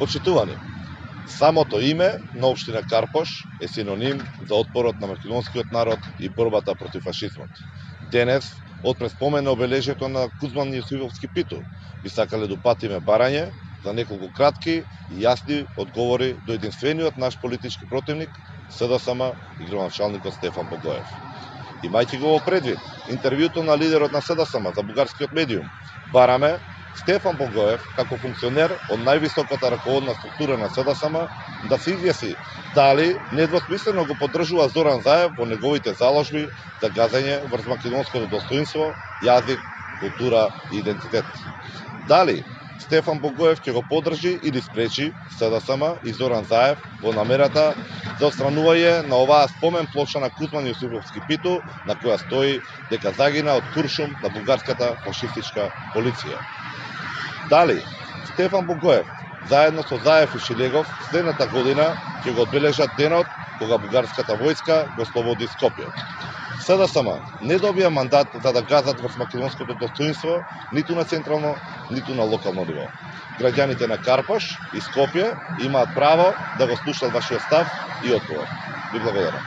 Почитувани, самото име на општина Карпош е синоним за отпорот на македонскиот народ и борбата против фашизмот. Денес, отпред спомен на обележието на Кузман Јосифовски Питу, би сакале да упатиме барање за неколку кратки и јасни одговори до единствениот наш политички противник, СДСМ и градоначалникот Стефан Богоев. Имајќи го во предвид интервјуто на лидерот на СДСМ за бугарскиот медиум, бараме Стефан Богоев, како функционер од највисоката раководна структура на СДСМ, да се изјасни дали недвосмислено го поддржува Зоран Заев во неговите заложби за газење врз македонското достоинство, јазик, култура и идентитет. Дали Стефан Богоев ќе го поддржи или спречи СДСМ и Зоран Заев во намерата за отстранување на оваа спомен плоча на Кузман Јосифовски Питу, на која стои дека загина од куршум на бугарската фашистичка полиција. Дали Стефан Богоев заедно со Заев и Шилегов следната година ќе го одбележат денот кога бугарската војска го слободи Скопје. СДСМ не добија мандат за да газат врз македонското достоинство ниту на централно, ниту на локално ниво. Граѓаните на Карпош и Скопје имаат право да го слушаат вашиот став и одговор. Ви благодарам.